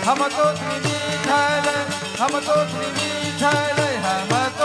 हम तो त्रिविठल हम तो त्रिविठल हम तो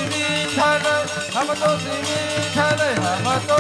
શ્રી વિઠ્ઠલ હમ તો શ્રી વિઠ્ઠલ હમ તો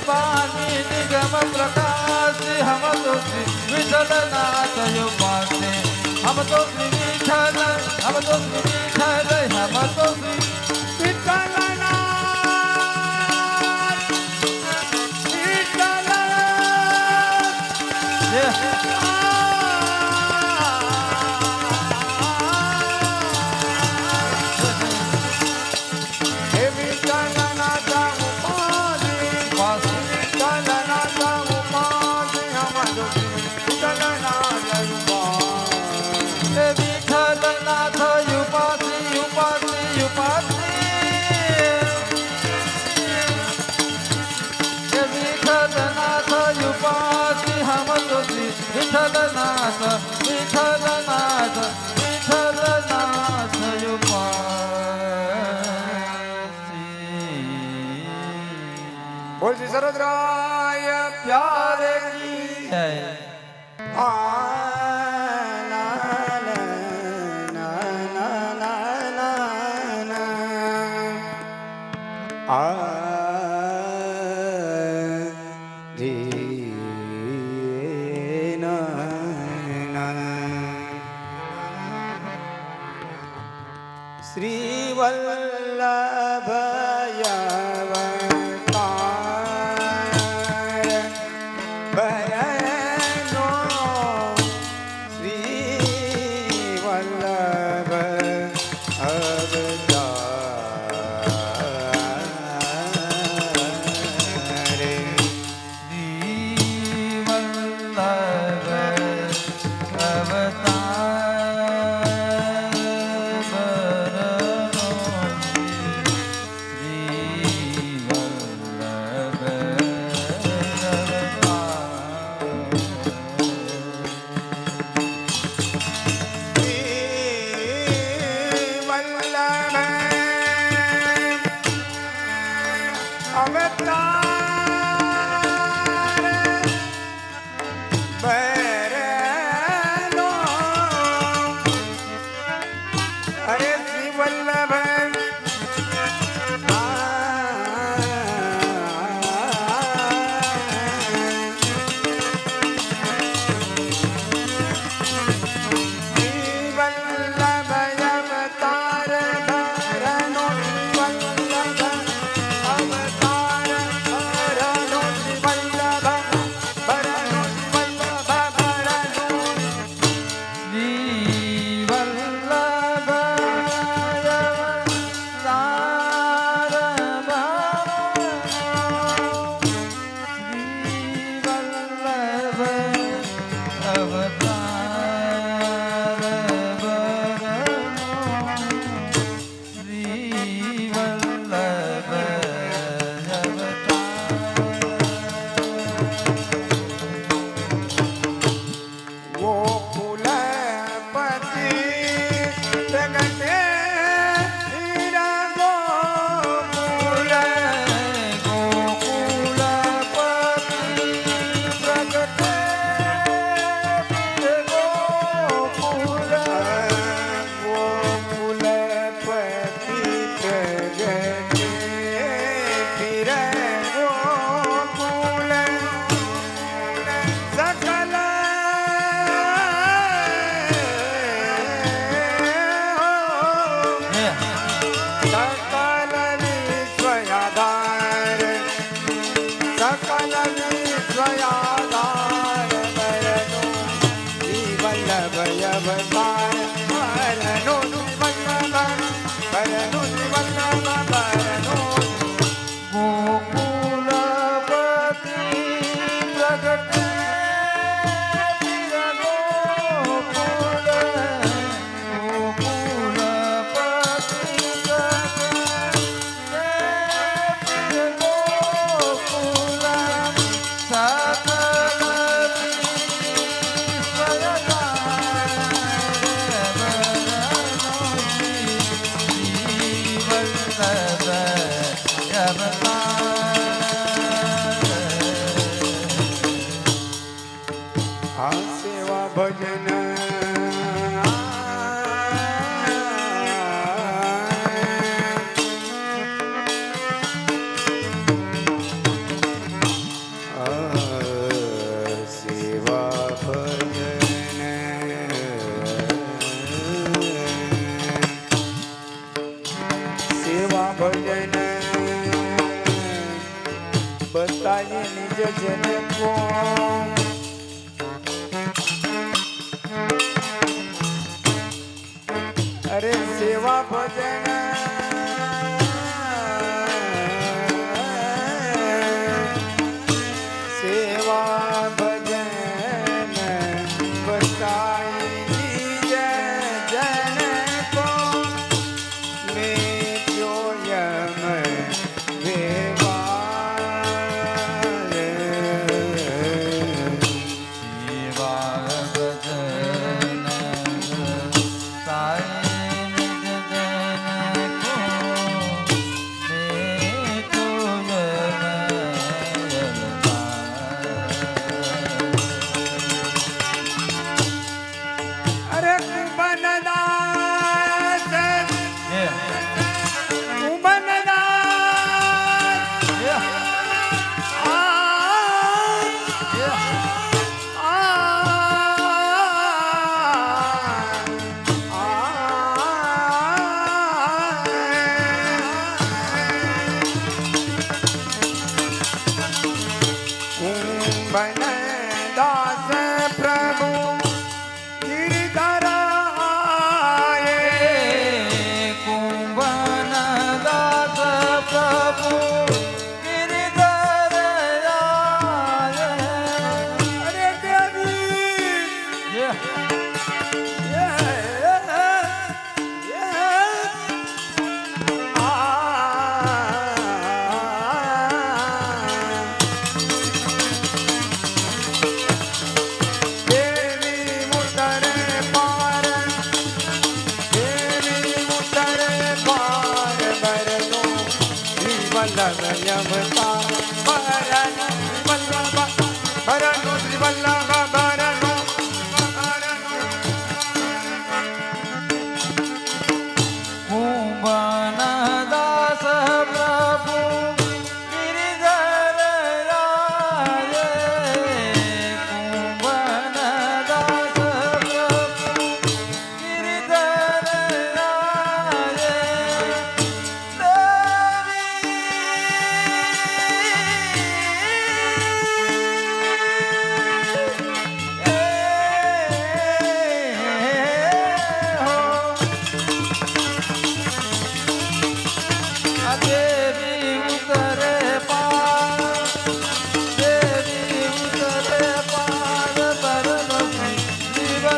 बानी निगम प्रकाश हम तो श्री विठल नाथ उपासे हम तो श्री विठल हम तो श्री विठल हम तो श्री विठल नाथ विठल विठलनाथ विठलनाथ विठलनाथ बोल श्री सरोदराय प्यारे की जय। श्री वल्लभय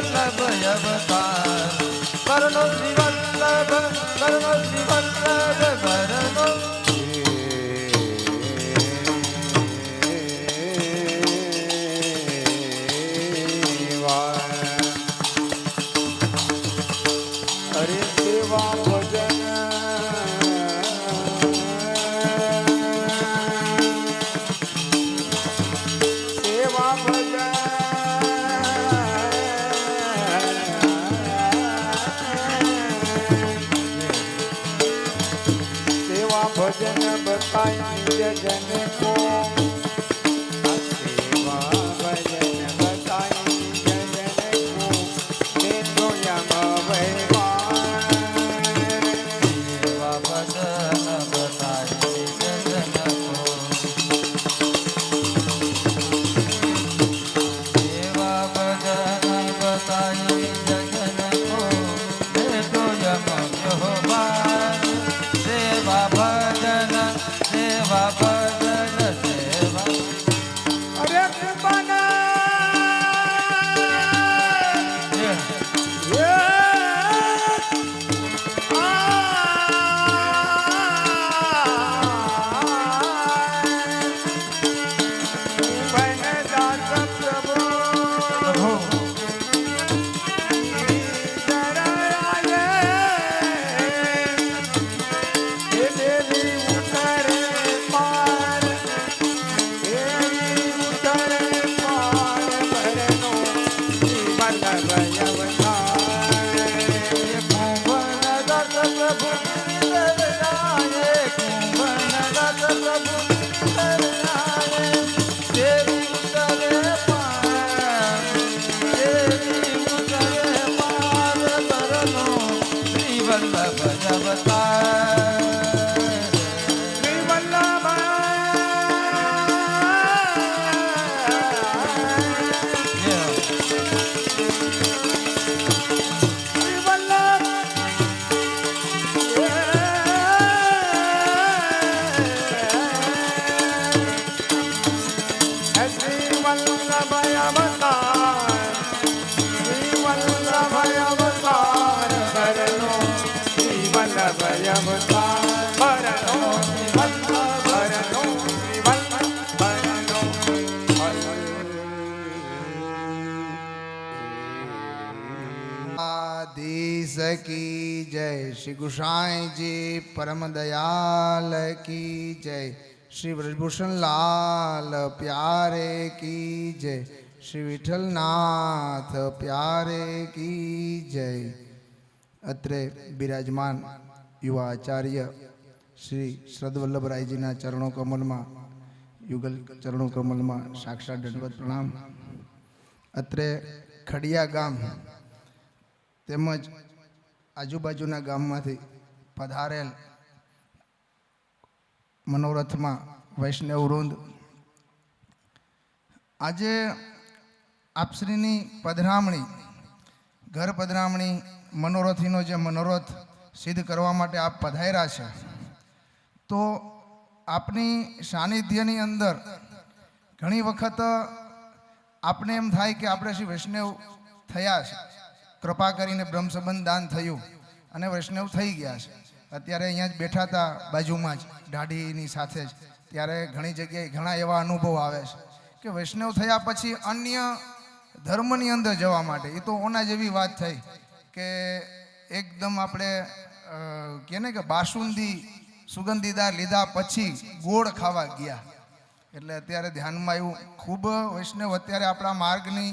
વલ્લભ અવતાર કરનો શ્રી વલ્લભ કરનો શ્રી વલ્લભ કરનો અરે સેવા ભજન સેવા ભજન સેવા ભજન બતાય નિજ જન કો સેવા ભજન બતાય નિજ જન કો તે તો યમ की जय श्री गुसाई जी परम दयाल की जय श्री ब्रजभूषण लाल प्यारे की जय श्री विठलनाथ प्यारे की जय। अत्रे विराजमान युवा आचार्य श्री श्रद्धवल्लभराय जी ना चरणों कमल में युगल चरणों कमल में साक्षात दंडवत प्रणाम। अत्रे खड़िया गाम तेमज आजूबाजूना गाममांथी पधारेल मनोरथ में वैष्णव वृंद आजे आपश्रीनी पधरामणी घर पधरामणी मनोरथीनो जे मनोरथ सिद्ध करवा माटे आप पधार्या छे तो आपनी सानिध्यनी अंदर घणी वखत आपने एम थाय कि आपणे श्री वैष्णव थया छे, कृपा करीने ब्रह्म संबंध दान थयुं अने वैष्णव थई गया छे। अत्यारे अहींया ज बेठा था बाजुमां ज दाढ़ीनी साथे ज त्यारे घणी जग्याए घणा एवा अनुभव आवे छे कि वैष्णव थया पछी अन्य धर्मनी अंदर जवा माटे ए तो ओना जेवी वात थई के एकदम आपणे कहे ने के बासुंदी सुगंधीदार लीधा पछी गोड़ खावा गया એટલે અત્યારે ધ્યાનમાં આવ્યું ખૂબ વૈષ્ણવ અત્યારે આપણા માર્ગની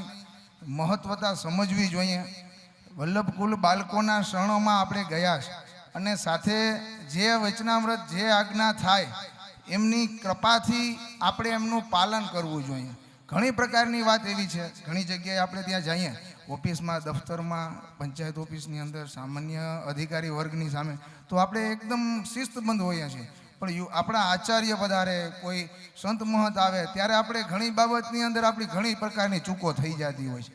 મહત્વતા સમજવી જોઈએ। વલ્લભકુલ બાળકોના શરણોમાં આપણે ગયા છે અને સાથે જે વચનામૃત જે આજ્ઞા થાય એમની કૃપાથી આપણે એમનું પાલન કરવું જોઈએ। ઘણી પ્રકારની વાત એવી છે, ઘણી જગ્યાએ આપણે ત્યાં જઈએ ઓફિસમાં દફતરમાં પંચાયત ઓફિસની અંદર સામાન્ય અધિકારી વર્ગની સામે તો આપણે એકદમ શિસ્તબદ્ધ હોઈએ છીએ પણ આપણા આચાર્ય પધારે કોઈ સંત મહંત આવે ત્યારે આપણે ઘણી બાબતની અંદર આપણી ઘણી પ્રકારની ચૂકો થઈ જતી હોય છે।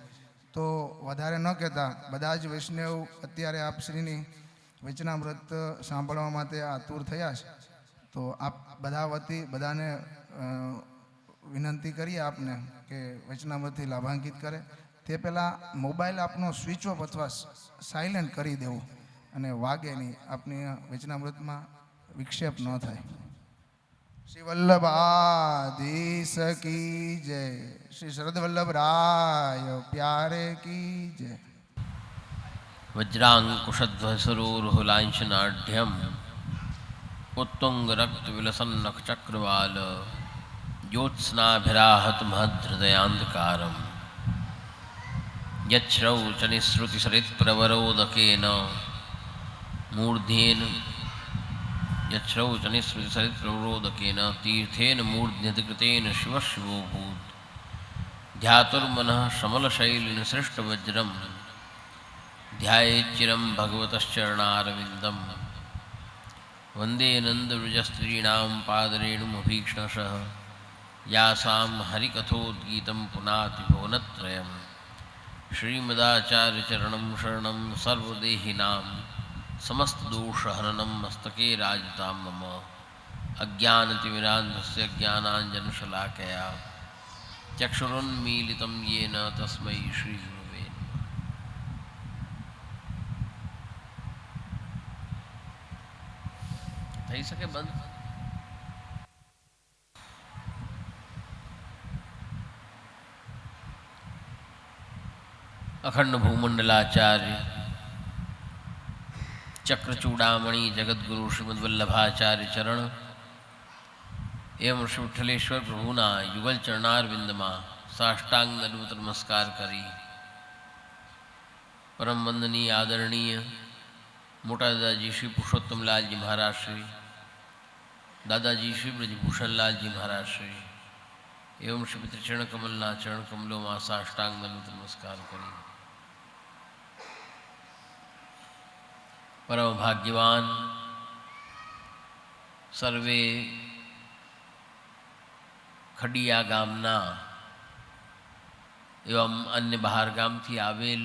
તો વધારે ન કહેતા બધા જ વૈષ્ણવ અત્યારે આપશ્રીની વચનામૃત સાંભળવા માટે આતુર થયા છે તો આપ બધા વતી બધાને વિનંતી કરીએ આપને કે વચનામૃતથી લાભાન્વિત કરે તે પહેલાં મોબાઈલ આપનો સ્વિચ ઓફ અથવા સાયલેન્ટ કરી દેવો અને વાગે નહીં, આપની વચનામૃતમાં વિક્ષેપ ન થાય. શ્રી વલ્લભાધીશ કી જય. શ્રી શરદ વલ્લભ રાય પ્યારે કી જય. वज्राङ्कुशध्वसरोरुहुलाञ्छनाढ्यम् उत्तुङ्गरक्तविलसन्नखचक्रवाल ज्योत्स्नाभिराहतमहद्धृदयान्धकारम् यच्छ्रौचनिःश्रुतिसरित्प्रवरोदकेन मूर्ध्येन यच्छ्रौचनिःश्रुतिसरित्प्रवरोदकेन तीर्थेन मूर्ध्यधिकृतेन शिवः शिवोऽभूत् ध्यातुर्मनः श्रमलशैलिनिसृष्टवज्रम् ध्यायेच्चिरं भगवतश्चरणारविन्दं वन्दे नन्दव्रजस्त्रीणां पादरेणुमभीक्ष्णशः यासां हरिकथोद्गीतं पुनाति भुवनत्रयं श्रीमदाचार्यचरणं शरणं सर्वदेहिनां समस्तदोषहरणं मस्तके राजतां मम अज्ञानतिमिरान्धस्य ज्ञानाञ्जनशलाकया चक्षुरुन्मीलितं येन तस्मै श्रीगुरवे થઈ શકે બંધ. અખંડ ભૂમંડલાચાર્ય ચક્રચૂડામણી જગદગુરુ શ્રીમદ વલ્લભાચાર્ય ચરણ એમ શ્રી વિઠ્ઠલેશ્વર પ્રભુના યુગલ ચરણારવિંદમાં સાષ્ટાંગ દંડવત નમસ્કાર કરી પરમ વંદનીય આદરણીય મોટા દાદાજી શ્રી પુરુષોત્તમલાલજી મહારાજ શ્રી, દાદાજી શ્રી બ્રજભૂષણલાલજી મહારાજ શ્રી એવં શ્રી પિતૃચરણ કમલના ચરણ કમલોમાં સાષ્ટાંગ દંડવત નમસ્કાર કરી પરમ ભાગ્યવાન સર્વે ખડિયા ગામના એવં અન્ય બહાર ગામથી આવેલ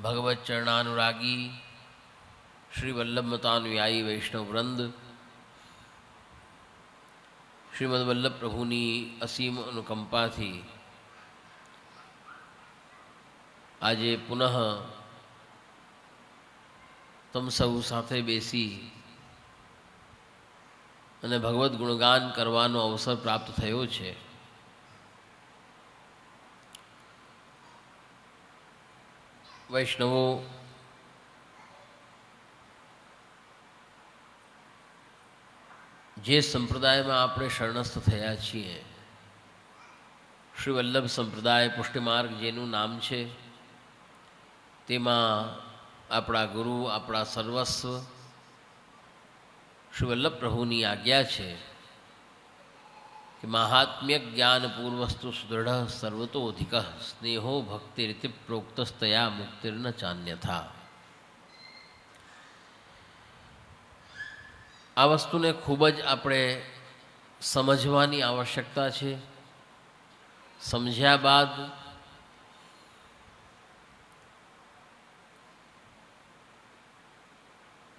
ભગવત ચરણાનુરાગી શ્રી વલ્લભમતાનુયાયી વૈષ્ણવ વૃંદ શ્રીમદ વલ્લભ પ્રભુની અસીમ અનુકંપાથી આજે પુનઃ તમ સૌ સાથે બેસી અને ભગવદ્ ગુણગાન કરવાનો અવસર પ્રાપ્ત થયો છે. વૈષ્ણવો, જે સંપ્રદાયમાં આપણે શરણસ્થ થયા છીએ, શ્રી વલ્લભ સંપ્રદાય પુષ્ટિમાર્ગ જેનું નામ છે, તેમાં આપણા ગુરુ, આપણા સર્વસ્વ શ્રી વલ્લભ પ્રભુની આજ્ઞા છે કે માહાત્મ્ય જ્ઞાનપૂર્વસ્તુ સુદૃઢ સર્વતોધિક સ્નેહો ભક્તિરીતિ પ્રોક્તસ્તયા મુક્તિર્ન ચાન્યથા. આ વસ્તુને ખૂબ જ આપણે સમજવાની આવશ્યકતા છે. સમજ્યા બાદ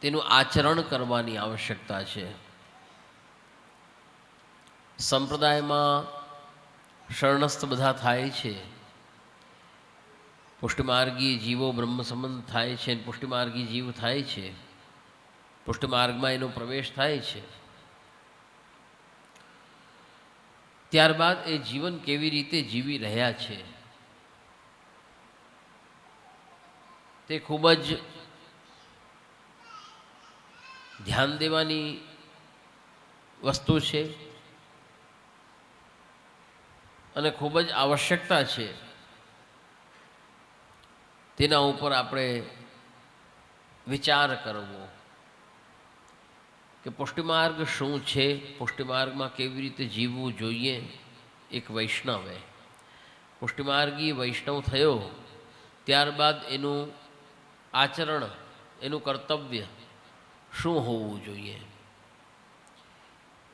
તેનું આચરણ કરવાની આવશ્યકતા છે. સંપ્રદાયમાં શરણસ્થ બધા થાય છે, પુષ્ટિમાર્ગી જીવો બ્રહ્મ સંબંધ થાય છે, પુષ્ટિમાર્ગી જીવ થાય છે, પુષ્ટિમાર્ગમાં એનો પ્રવેશ થાય છે. ત્યારબાદ એ જીવન કેવી રીતે જીવી રહ્યા છે તે ખૂબ જ ધ્યાન દેવાની વસ્તુ છે અને ખૂબ જ આવશ્યકતા છે. તેના ઉપર આપણે વિચાર કરવો કે પુષ્ટિમાર્ગ શું છે, પુષ્ટિમાર્ગમાં કેવી રીતે જીવવું જોઈએ. એક વૈષ્ણવે પુષ્ટિમાર્ગી વૈષ્ણવ થયો ત્યારબાદ એનું આચરણ, એનું કર્તવ્ય શું હોવું જોઈએ.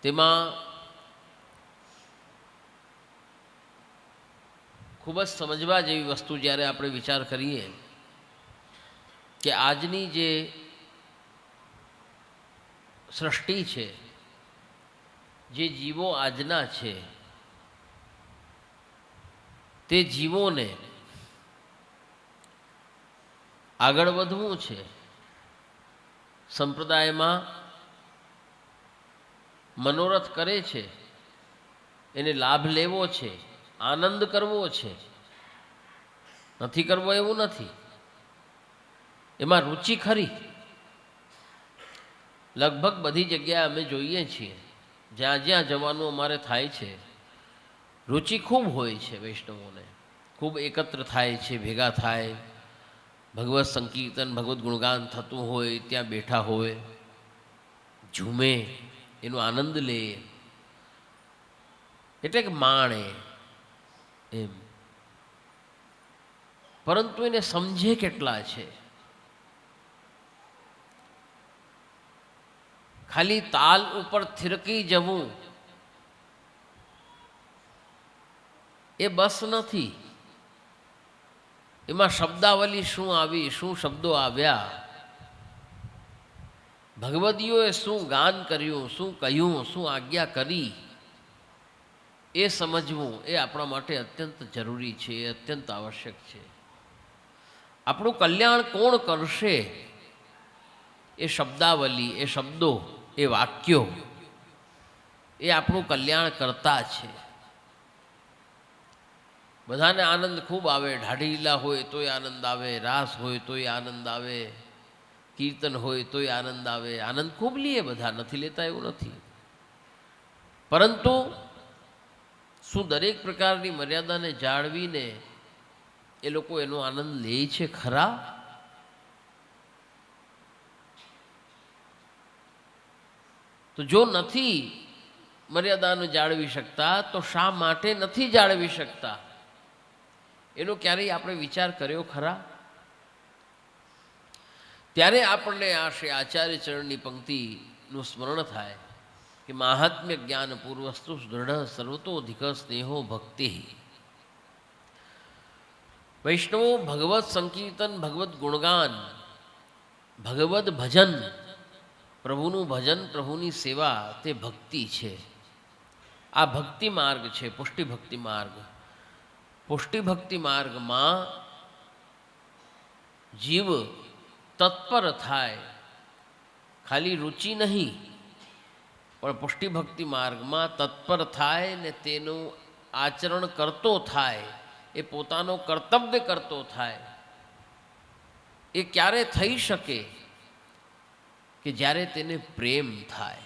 તેમાં ખૂબ જ સમજવા જેવી વસ્તુ જ્યારે આપણે વિચાર કરીએ કે આજની જે સૃષ્ટિ છે, જે જીવો આજના છે, તે જીવોને આગળ વધવું છે, સંપ્રદાયમાં મનોરથ કરે છે, એને લાભ લેવો છે, આનંદ કરવો છે, નથી કરવો એવું નથી, એમાં રુચિ ખરી. લગભગ બધી જગ્યાએ અમે જોઈએ છીએ, જ્યાં જ્યાં જવાનું અમારે થાય છે, રુચિ ખૂબ હોય છે. વૈષ્ણવોને ખૂબ એકત્ર થાય છે, ભેગા થાય, ભગવત સંકીર્તન ભગવત ગુણગાન થતું હોય ત્યાં બેઠા હોય, ઝૂમે, એનો આનંદ લે, એટલે કે માણે એમ. પરંતુ એને સમજે કેટલા છે? ખાલી તાલ ઉપર થિરકી જવું એ બસ નથી. એમાં શબ્દાવલી શું આવી, શું શબ્દો આવ્યા, ભગવદીઓએ શું ગાન કર્યું, શું કહ્યું, શું આજ્ઞા કરી, એ સમજવું એ આપણા માટે અત્યંત જરૂરી છે, એ અત્યંત આવશ્યક છે. આપણું કલ્યાણ કોણ કરશે? એ શબ્દાવલી, એ શબ્દો, એ વાક્યો, એ આપણું કલ્યાણ કરતા છે. બધાને આનંદ ખૂબ આવે, ઢાઢી લીલા હોય તોય આનંદ આવે, રાસ હોય તોય આનંદ આવે, કીર્તન હોય તોય આનંદ આવે. આનંદ ખૂબ લઈએ બધા, નથી લેતા એવું નથી. પરંતુ શું દરેક પ્રકારની મર્યાદાને જાળવીને એ લોકો એનો આનંદ લે છે ખરા? તો જો નથી મર્યાદાને જાળવી શકતા તો શા માટે નથી જાળવી શકતા એનો ક્યારેય આપણે વિચાર કર્યો ખરા? ત્યારે આપણને આ શ્રી આચાર્ય ચરણની પંક્તિનું સ્મરણ થાય કે માહાત્મ્ય જ્ઞાન પૂર્વસ્તુ દૃઢ સર્વતોધિક સ્નેહો ભક્તિ. વૈષ્ણવો ભગવત સંકીર્તન, ભગવત ગુણગાન, ભગવદ ભજન, પ્રભુનું ભજન, પ્રભુની સેવા, તે ભક્તિ છે. આ ભક્તિ માર્ગ છે, પુષ્ટિ ભક્તિ માર્ગ. પુષ્ટિ ભક્તિ માર્ગમાં જીવ તત્પર થાય, ખાલી રુચિ નહીં, પણ પુષ્ટિ ભક્તિ માર્ગમાં તત્પર થાય ને તેનું આચરણ કરતો થાય, એ પોતાનો કર્તવ્ય કરતો થાય. એ ક્યારે થઈ શકે? કે જ્યારે તેને પ્રેમ થાય.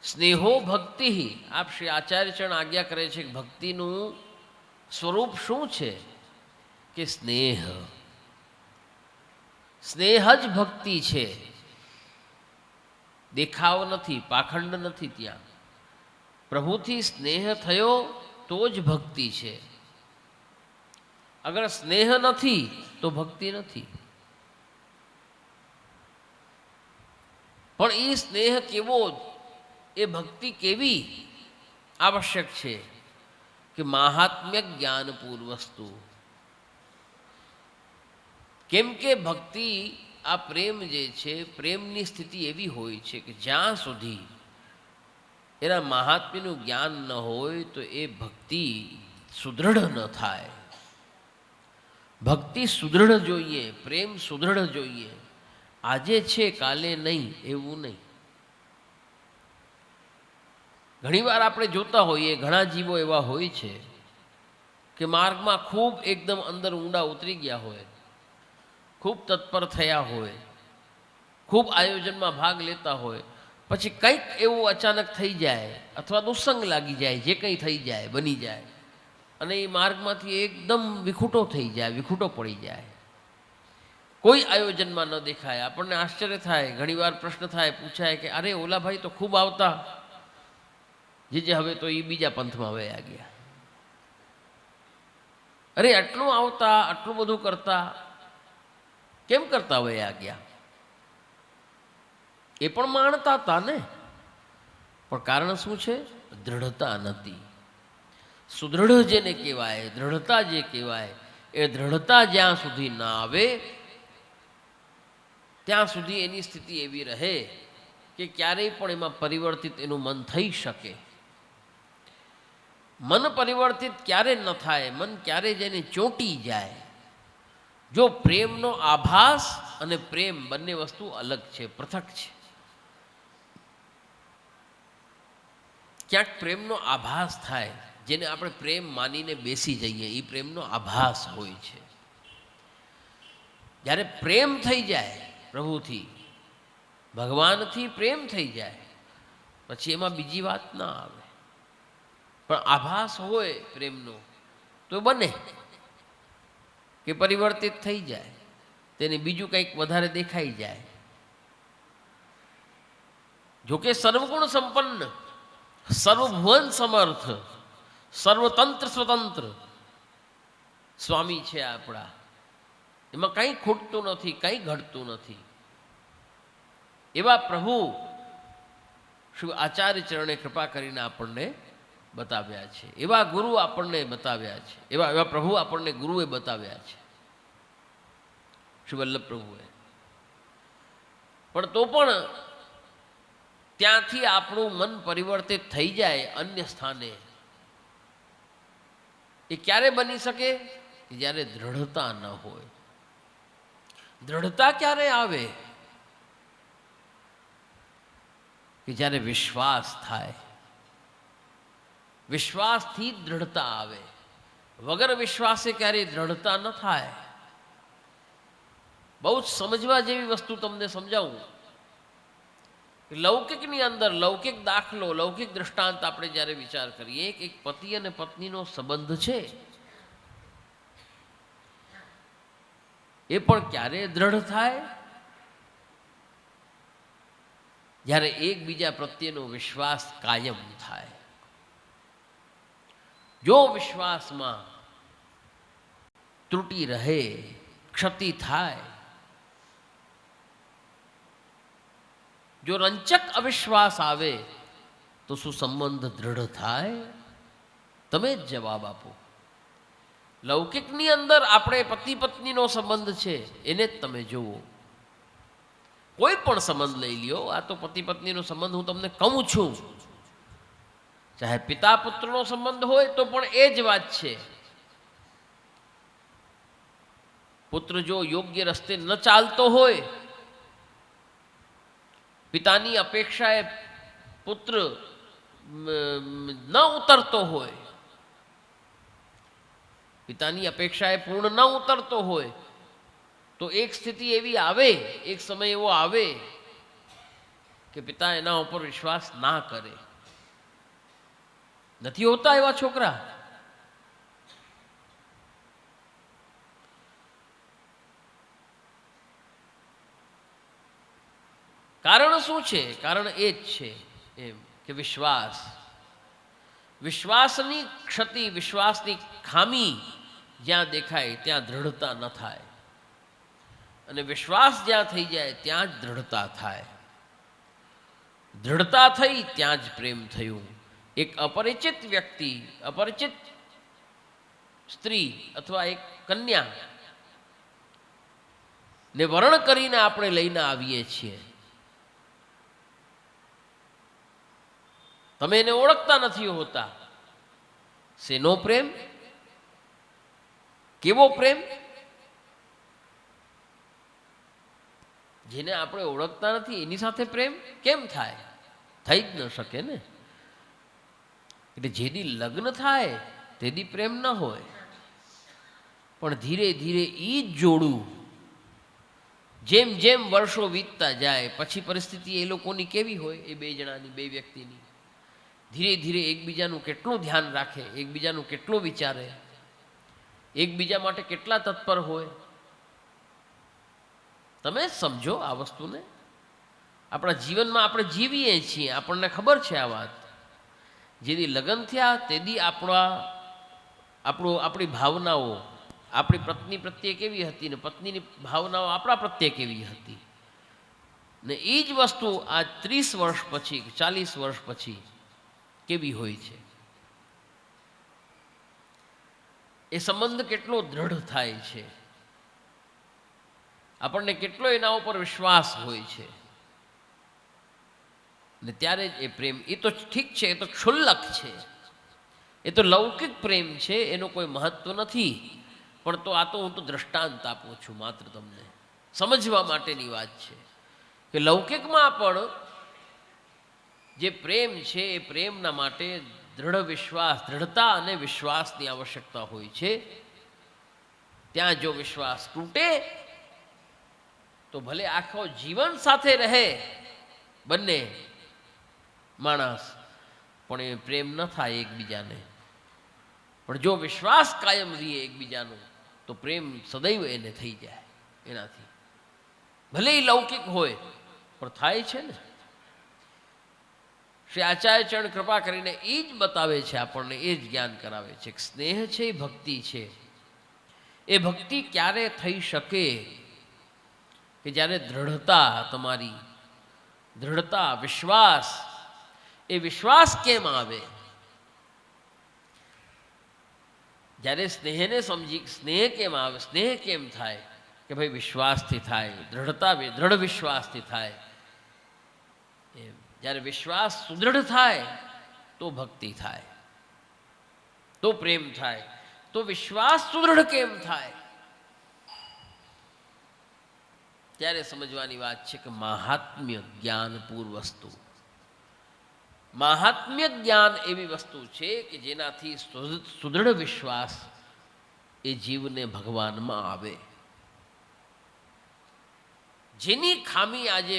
સ્નેહો ભક્તિ. આપ શ્રી આચાર્યચરણ આજ્ઞા કરે છે કે ભક્તિનું સ્વરૂપ શું છે? કે સ્નેહ. સ્નેહ જ ભક્તિ છે. દેખાવ નથી, પાખંડ નથી. ત્યાં પ્રભુથી સ્નેહ થયો તો જ ભક્તિ છે. અગર સ્નેહ નથી તો ભક્તિ નથી. પણ એ સ્નેહ કેવો, એ ભક્તિ કેવી આવશ્યક છે? કે માહાત્મ્ય જ્ઞાન પૂર્વસ્તુ. કેમ કે ભક્તિ, આ પ્રેમ જે છે, પ્રેમની સ્થિતિ એવી હોય છે કે જ્યાં સુધી એના મહાત્મ્યનું જ્ઞાન ન હોય તો એ ભક્તિ સુદૃઢ ન થાય. ભક્તિ સુદૃઢ જોઈએ, પ્રેમ સુદૃઢ જોઈએ. આજે છે કાલે નહીં એવું નહીં. ઘણીવાર આપણે જોતા હોઈએ, ઘણા જીવો એવા હોય છે કે માર્ગમાં ખૂબ એકદમ અંદર ઊંડા ઉતરી ગયા હોય, ખૂબ તત્પર થયા હોય, ખૂબ આયોજનમાં ભાગ લેતા હોય, પછી કંઈક એવું અચાનક થઈ જાય અથવા દુસ્સંગ લાગી જાય, જે કંઈ થઈ જાય, બની જાય, અને એ માર્ગમાંથી એકદમ વિખૂટો થઈ જાય, વિખૂટો પડી જાય, કોઈ આયોજનમાં ન દેખાય. આપણને આશ્ચર્ય થાય, ઘણીવાર પ્રશ્ન થાય, પૂછાય કે અરે ઓલા ભાઈ તો ખૂબ આવતા, જે હવે તો એ બીજા પંથમાં વયા ગયા. અરે આટલું આવતા, આટલું બધું કરતા, કેમ કરતા વયા ગયા? એ પણ માણતા હતા ને, પણ કારણ શું છે? દૃઢતા નથી. સુદૃઢ જેને કહેવાય, દૃઢતા જે કહેવાય, એ દૃઢતા જ્યાં સુધી ના આવે ત્યાં સુધી એની સ્થિતિ એવી રહે કે ક્યારેય પણ એમાં પરિવર્તિત એનું મન થઈ શકે. મન પરિવર્તિત ક્યારે ન થાય, મન ક્યારે જઈને ચોંટી જાય? જો પ્રેમનો આભાસ અને પ્રેમ બંને વસ્તુ અલગ છે, પૃથક છે. ક્યાંક પ્રેમનો આભાસ થાય, જેને આપણે પ્રેમ માનીને બેસી જઈએ, એ પ્રેમનો આભાસ હોય છે. જ્યારે પ્રેમ થઈ જાય પ્રભુથી, ભગવાનથી પ્રેમ થઈ જાય, પછી એમાં બીજી વાત ના આવે. પણ આભાસ હોય પ્રેમનો તો બને કે પરિવર્તિત થઈ જાય, તેને બીજું કંઈક વધારે દેખાઈ જાય. જોકે સર્વગુણ સંપન્ન, સર્વભુવન સમર્થ, સર્વતંત્ર સ્વતંત્ર સ્વામી છે આપણા, એમાં કંઈ ખૂટતું નથી, કંઈ ઘટતું નથી. એવા પ્રભુ શ્રી આચાર્ય ચરણે કૃપા કરીને આપણને બતાવ્યા છે, એવા ગુરુ આપણને બતાવ્યા છે, એવા પ્રભુ આપણને ગુરુએ બતાવ્યા છે, શ્રી વલ્લભ પ્રભુએ. પણ તો પણ ત્યાંથી આપણું મન પરિવર્તિત થઈ જાય અન્ય સ્થાને, એ ક્યારે બની શકે? કે જ્યારે દ્રઢતા ન હોય. દ્રઢતા ક્યારે આવે? કે જ્યારે વિશ્વાસ થાય. વિશ્વાસથી જ દ્રઢતા આવે. વગર વિશ્વાસે ક્યારેય દ્રઢતા ન થાય. બહુ જ સમજવા જેવી વસ્તુ તમને સમજાવું. લૌકિકની અંદર લૌકિક દાખલો, લૌકિક દૃષ્ટાંત આપણે જ્યારે વિચાર કરીએ કે એક પતિ અને પત્નીનો સંબંધ છે, એ પણ ક્યારે દ્રઢ થાય? જ્યારે એકબીજા પ્રત્યેનો વિશ્વાસ કાયમ થાય. જો વિશ્વાસમાં ત્રુટિ રહે, ક્ષતિ થાય, જો રંચક અવિશ્વાસ આવે તો શું સંબંધ દ્રઢ થાય? તમે જ જવાબ આપો. લૌકિકની અંદર આપણે પતિ પત્નીનો સંબંધ છે, એને જ તમે જુઓ. કોઈ પણ સંબંધ લઈ લ્યો, આ તો પતિ પત્નીનો સંબંધ હું તમને કહું છું. ચાહે પિતા પુત્રનો સંબંધ હોય તો પણ એ જ વાત છે. પુત્ર જો યોગ્ય રસ્તે ન ચાલતો હોય, પિતાની અપેક્ષાએ પુત્ર ન ઉતરતો હોય, પિતાની અપેક્ષાએ પૂર્ણ ન ઉતરતો હોય, તો એક સ્થિતિ એવી આવે, એક સમય એવો આવે કે પિતા એના ઉપર વિશ્વાસ ના કરે. નથી હોતા એવા છોકરા? કારણ શું છે? કારણ એ જ છે એમ કે વિશ્વાસ, વિશ્વાસની ક્ષતિ, વિશ્વાસની ખામી જ્યાં દેખાય ત્યાં દ્રઢતા ન થાય, અને વિશ્વાસ જ્યાં થઈ જાય ત્યાં જ દ્રઢતા થાય. દ્રઢતા થઈ ત્યાં જ પ્રેમ થયું. એક અપરિચિત વ્યક્તિ, અપરિચિત સ્ત્રી અથવા એક કન્યા ને વરણ કરીને આપણે લઈને આવીએ છીએ. તમે એને ઓળખતા નથી હોતા. શેનો પ્રેમ? કેવો પ્રેમ? જેને આપણે ઓળખતા નથી એની સાથે પ્રેમ કેમ થાય? થઈ જ ન શકે ને. એટલે જેથી લગ્ન થાય તેથી પ્રેમ ન હોય, પણ ધીરે ધીરે એ જ જોડું, જેમ જેમ વર્ષો વીતતા જાય પછી પરિસ્થિતિ એ લોકોની કેવી હોય, એ બે જણાની, બે વ્યક્તિની, ધીરે ધીરે એકબીજાનું કેટલું ધ્યાન રાખે, એકબીજાનું કેટલું વિચારે, એકબીજા માટે કેટલા તત્પર હોય. તમે સમજો આ વસ્તુને. આપણા જીવનમાં આપણે જીવીએ છીએ, આપણને ખબર છે આ વાત. જેથી લગ્ન થયા તેથી આપણી ભાવનાઓ આપણી પત્ની પ્રત્યે કેવી હતી ને પત્નીની ભાવનાઓ આપણા પ્રત્યે કેવી હતી, ને એ જ વસ્તુ આ 30 વર્ષ પછી, 40 વર્ષ પછી કેવી હોય છે. એ સંબંધ કેટલો દ્રઢ થાય છે, આપણને કેટલો એના ઉપર વિશ્વાસ હોય છે, ને ત્યારે જ એ પ્રેમ. એ તો ઠીક છે, એ તો ક્ષુલ્લક છે, એ તો લૌકિક પ્રેમ છે, એનું કોઈ મહત્વ નથી. પણ તો આ તો હું તો દ્રષ્ટાંત આપું છું, માત્ર તમને સમજવા માટેની વાત છે કે લૌકિકમાં પણ જે પ્રેમ છે એ પ્રેમના માટે દૃઢ વિશ્વાસ, દૃઢતા અને વિશ્વાસની આવશ્યકતા હોય છે. ત્યાં જો વિશ્વાસ તૂટે તો ભલે આખો જીવન સાથે રહે બંને માણસ, પણ એ પ્રેમ ન થાય એકબીજાને. પણ જો વિશ્વાસ કાયમ રહીએ એકબીજાનો તો પ્રેમ સદૈવ એને થઈ જાય એનાથી. ભલે એ લૌકિક હોય પણ થાય છે ને. શ્રી આચાર્ય ચરણ કૃપા કરીને એ જ બતાવે છે આપણને, એ જ જ્ઞાન કરાવે છે કે સ્નેહ છે એ ભક્તિ છે. એ ભક્તિ ક્યારે થઈ શકે કે જ્યારે દૃઢતા, તમારી દૃઢતા, વિશ્વાસ. એ વિશ્વાસ કેમ આવે? જ્યારે સ્નેહને સમજી, સ્નેહ કેમ આવે, સ્નેહ કેમ થાય કે ભાઈ વિશ્વાસથી થાય, દૃઢતા, દૃઢ વિશ્વાસથી થાય. એમ જ્યારે વિશ્વાસ સુદૃઢ થાય તો ભક્તિ થાય, તો પ્રેમ થાય. તો વિશ્વાસ સુદૃઢ કેમ થાય? ત્યારે સમજવાની વાત છે કે મહાત્મ્ય જ્ઞાનપૂર વસ્તુ. મહાત્મ્ય જ્ઞાન એવી વસ્તુ છે કે જેનાથી સુદૃઢ વિશ્વાસ એ જીવને ભગવાનમાં આવે. જેની ખામી આજે,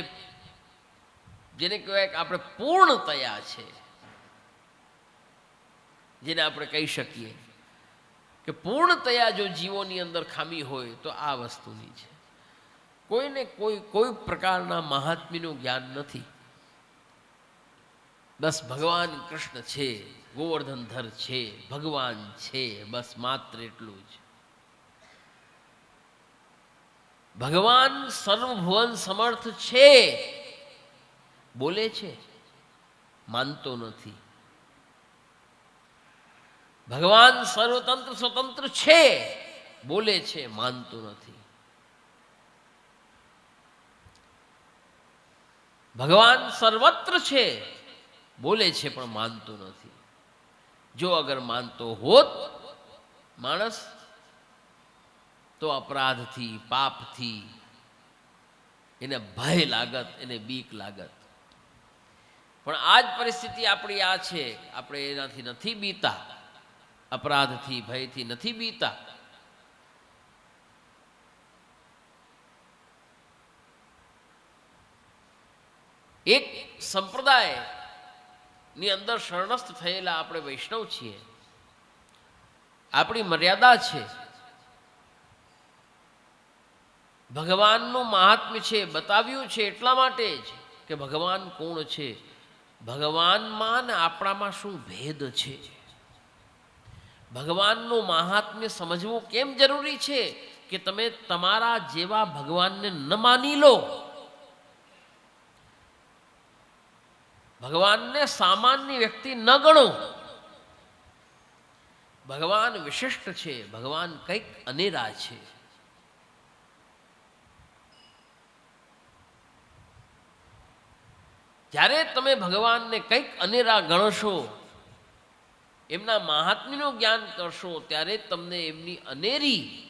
જેને કહેવાય કે આપણે પૂર્ણતયા છે, જેને આપણે કહી શકીએ કે પૂર્ણતયા જો જીવોની અંદર ખામી હોય તો આ વસ્તુની છે. કોઈને કોઈ પ્રકારના મહાત્મ્યનું જ્ઞાન નથી. બસ ભગવાન કૃષ્ણ છે, ગોવર્ધનધર છે, ભગવાન છે, બસ માત્ર એટલું જ. ભગવાન સર્વભુવન સમર્થ છે બોલે છે, માનતો નથી. ભગવાન સર્વતંત્ર સ્વતંત્ર છે બોલે છે, માનતો નથી. ભગવાન સર્વત્ર છે બોલે છે પણ માનતો નથી. જો અગર માનતો હોત માણસ તો અપરાધથી, પાપથી એને ભય લાગત, એને બીક લાગત. પણ આ જ પરિસ્થિતિ આપણી આ છે, આપણે એનાથી નથી બીતા, અપરાધથી, ભયથી નથી બીતા. એક સંપ્રદાયની અંદર શરણસ્થ થયેલા આપણે વૈષ્ણવ છીએ. આપણી મર્યાદા છે. ભગવાનનું મહાત્મ્ય છે, બતાવ્યું છે એટલા માટે જ કે ભગવાન કોણ છે, ભગવાનમાં ને આપણામાં શું ભેદ છે. ભગવાનનું મહાત્મ્ય સમજવું કેમ જરૂરી છે કે તમે તમારા જેવા ભગવાનને ન માની લો. ભગવાનને સામાન્ય વ્યક્તિ ન ગણો. ભગવાન વિશિષ્ટ છે, ભગવાન કંઈક અનેરા છે. જ્યારે તમે ભગવાનને કંઈક અનેરા ગણશો, એમના મહાત્મ્યનું જ્ઞાન કરશો, ત્યારે તમને એમની અનેરી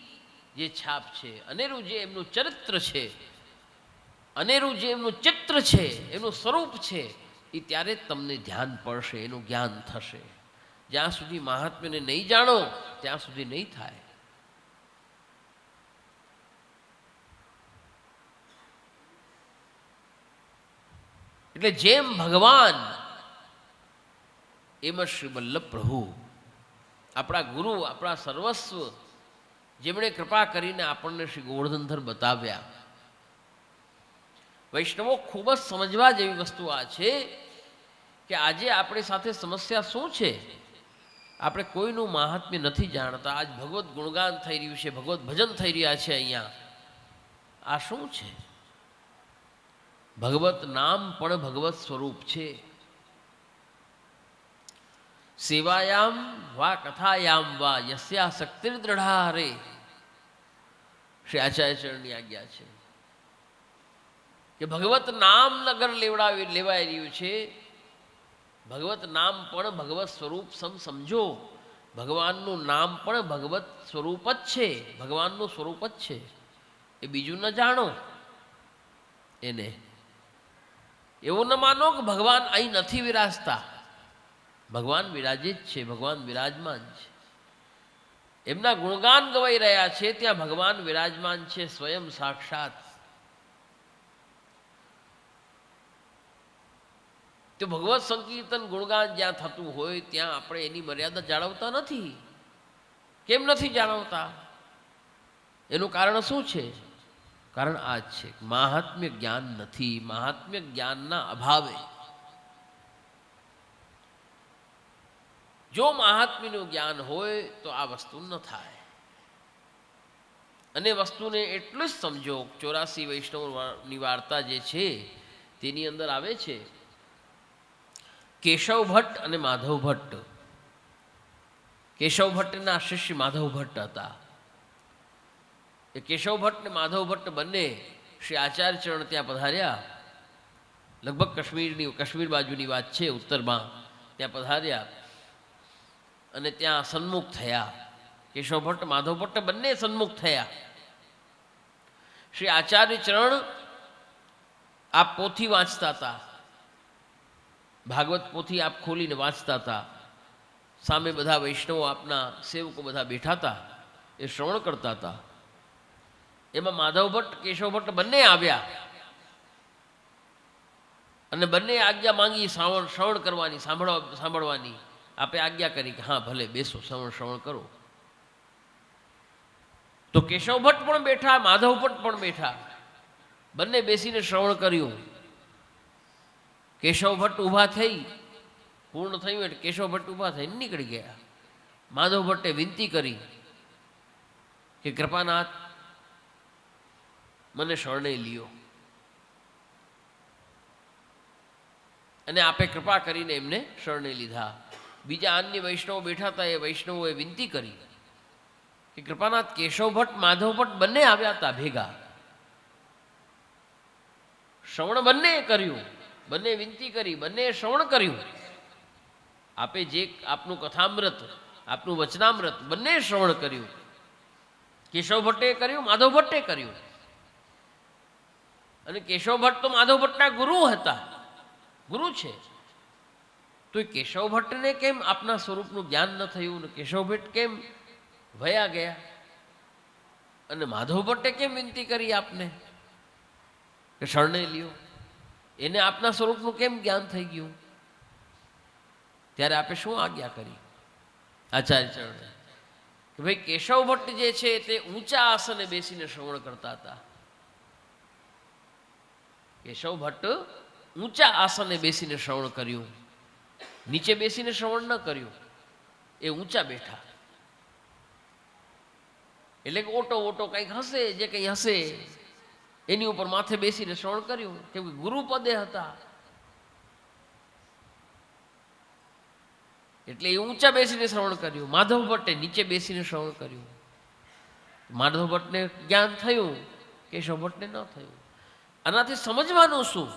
જે છાપ છે, અનેરું જે એમનું ચરિત્ર છે, અનેરું જે એમનું ચિત્ર છે, એમનું સ્વરૂપ છે, એ ત્યારે તમને ધ્યાન પડશે, એનું જ્ઞાન થશે. જ્યાં સુધી મહાત્મ્યને નહીં જાણો ત્યાં સુધી નહીં થાય. એટલે જેમ ભગવાન એમ જ શ્રી વલ્લભ પ્રભુ, આપણા ગુરુ, આપણા સર્વસ્વ, જેમણે કૃપા કરીને આપણને શ્રી ગોવર્ધનધર બતાવ્યા. વૈષ્ણવો ખૂબ જ સમજવા જેવી વસ્તુ આ છે કે આજે આપણી સાથે સમસ્યા શું છે? આપણે કોઈનું મહાત્મ્ય નથી જાણતા. આજ ભગવત ગુણગાન થઈ રહ્યું છે, ભગવત ભજન થઈ રહ્યા છે અહીંયા. આ શું છે? ભગવત નામ પણ ભગવત સ્વરૂપ છે. સેવાયામ વા કથાયામ વા યસ્યા શક્તિર્દૃઢા હરે, શ્રી આચાર્ય ચરણની આજ્ઞા છે કે ભગવત નામ નગર લેવાઈ રહ્યું છે. ભગવત નામ પણ ભગવત સ્વરૂપ સમજો. ભગવાનનું નામ પણ ભગવત સ્વરૂપ જ છે, ભગવાનનું સ્વરૂપ જ છે. એ બીજું ન જાણો એને. એવું ન માનો કે ભગવાન અહીં નથી વિરાજતા. ભગવાન વિરાજિત છે, ભગવાન વિરાજમાન છે. એમના ગુણગાન ગવાઈ રહ્યા છે ત્યાં ભગવાન વિરાજમાન છે, સ્વયં સાક્ષાત. તો ભગવત સંકીર્તન ગુણગાન જ્યાં થતું હોય ત્યાં આપણે એની મર્યાદા જાળવતા નથી. કેમ નથી જાળવતા? એનું કારણ શું છે? કારણ આ જ છે, મહાત્મ્ય જ્ઞાન નથી. મહાત્મ્ય જ્ઞાનના અભાવે. જો મહાત્મ્યનું જ્ઞાન હોય તો આ વસ્તુ ન થાય. અને વસ્તુને એટલું જ સમજો. 84 વૈષ્ણવની વાર્તા જે છે તેની અંદર આવે છે કેશવ ભટ્ટ અને માધવ ભટ્ટ. કેશવ ભટ્ટના શિષ્ય માધવ ભટ્ટ હતા. એ કેશવ ભટ્ટ ને માધવ ભટ્ટ બંને શ્રી આચાર્ય ચરણ ત્યાં પધાર્યા. લગભગ કાશ્મીર બાજુની વાત છે, ઉત્તરમાં. ત્યાં પધાર્યા અને ત્યાં સન્મુખ થયા. કેશવ ભટ્ટ માધવ ભટ્ટ બંને સન્મુખ થયા. શ્રી આચાર્ય ચરણ આપ પોથી વાંચતા હતા, ભાગવત પોથી આપ ખોલીને વાંચતા હતા. સામે બધા વૈષ્ણવો આપના સેવકો બધા બેઠા હતા, એ શ્રવણ કરતા હતા. એમાં માધવ ભટ્ટ કેશવ ભટ્ટ બંને આવ્યા અને બંને આજ્ઞા માંગી શ્રવણ કરવાની, સાંભળવાની. આપે આજ્ઞા કરી કે હા ભલે બેસો, શ્રવણ કરો. તો કેશવ ભટ્ટ પણ બેઠા, માધવ ભટ્ટ પણ બેઠા. બંને બેસીને શ્રવણ કર્યું. કેશવ ભટ્ટ ઊભા થઈ, પૂર્ણ થયું એટલે કેશવ ભટ્ટ ઊભા થઈને નીકળી ગયા. માધવ ભટ્ટે વિનંતી કરી કે કૃપાનાથ મને શરણે લ્યો. અને આપે કૃપા કરીને એમને શરણે લીધા. બીજા અન્ય વૈષ્ણવો બેઠા હતા, એ વૈષ્ણવોએ વિનંતી કરી કે કૃપાનાથ કેશવ ભટ્ટ માધવ ભટ્ટ બંને આવ્યા હતા ભેગા, શ્રવણ બંને કર્યું, બંને વિનંતી કરી, બંને શ્રવણ કર્યું. આપે જે આપનું કથામૃત, આપનું વચનામૃત બંને શ્રવણ કર્યું. કેશવ ભટ્ટે કર્યું, માધવ ભટ્ટે કર્યું. અને કેશવ ભટ્ટ તો માધવ ભટ્ટના ગુરુ હતા, ગુરુ છે. તો એ કેશવ ભટ્ટને કેમ આપના સ્વરૂપનું જ્ઞાન ન થયું ને કેશવ ભટ્ટ કેમ વયા ગયા? અને માધવ ભટ્ટે કેમ વિનંતી કરી આપને કે શરણે લ્યો? એને આપના સ્વરૂપનું કેમ જ્ઞાન થઈ ગયું? ત્યારે આપે શું આજ્ઞા કરી આચાર્ય ચરણે? કે ભાઈ કેશવ ભટ્ટ જે છે તે ઊંચા આસને બેસીને શ્રવણ કરતા હતા. કેશવ ભટ્ટ ઊંચા આસને બેસીને શ્રવણ કર્યું, નીચે બેસીને શ્રવણ ન કર્યું. એ ઊંચા બેઠા. એટલે કે ઓટો કંઈક હશે, જે કંઈ હશે એની ઉપર માથે બેસીને શ્રવણ કર્યું, કેમ કે ગુરુ પદે હતા. એટલે એ ઊંચા બેસીને શ્રવણ કર્યું. માધવ ભટ્ટે નીચે બેસીને શ્રવણ કર્યું. માધવ ભટ્ટને જ્ઞાન થયું, કેશવ ભટ્ટને ન થયું. આનાથી સમજવાનું શું?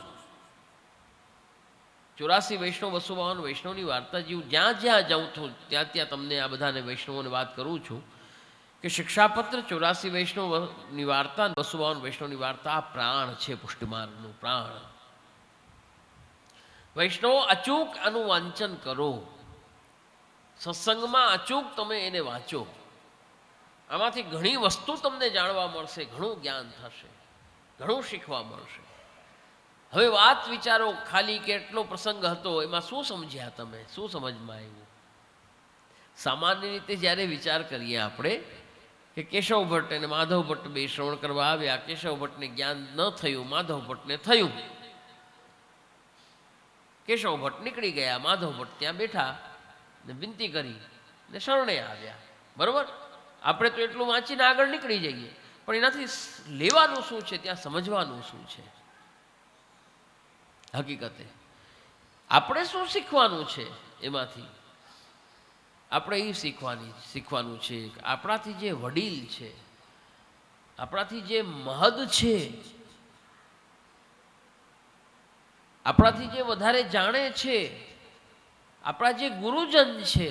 84 વૈષ્ણવ 252 વૈષ્ણવની વાર્તા જેવું જ્યાં જ્યાં જાઉં છું ત્યાં ત્યાં તમને આ બધાને વૈષ્ણવોને વાત કરું છું કે શિક્ષાપત્ર 84 વૈષ્ણવની વાર્તા, 252 વૈષ્ણવની વાર્તા આ પ્રાણ છે, પુષ્ટિમાર્ગનું પ્રાણ. વૈષ્ણવો અચૂક આનું વાંચન કરો. સત્સંગમાં અચૂક તમે એને વાંચો. આમાંથી ઘણી વસ્તુ તમને જાણવા મળશે, ઘણું જ્ઞાન થશે, ઘણું શીખવા મળશે. હવે વાત વિચારો, ખાલી કેટલો પ્રસંગ હતો, એમાં શું સમજ્યા તમે? શું સમજમાં આવ્યું? સામાન્ય રીતે જ્યારે વિચાર કરીએ આપણે કે કેશવ ભટ્ટ અને માધવ ભટ્ટ બે શ્રવણ કરવા આવ્યા, કેશવ ભટ્ટને જ્ઞાન ન થયું, માધવ ભટ્ટને થયું. કેશવ ભટ્ટ નીકળી ગયા, માધવ ભટ્ટ ત્યાં બેઠા ને વિનંતી કરી ને શરણે આવ્યા. બરોબર? આપણે તો એટલું વાંચીને આગળ નીકળી જઈએ, પણ એનાથી લેવાનું શું છે, ત્યાં સમજવાનું શું છે? હકીકતે આપણે શું શીખવાનું છે એમાંથી? આપણે એ શીખવાનું છે કે આપણાથી જે વડીલ છે, આપણાથી જે મહદ છે, આપણાથી જે વધારે જાણે છે, આપણા જે ગુરુજન છે,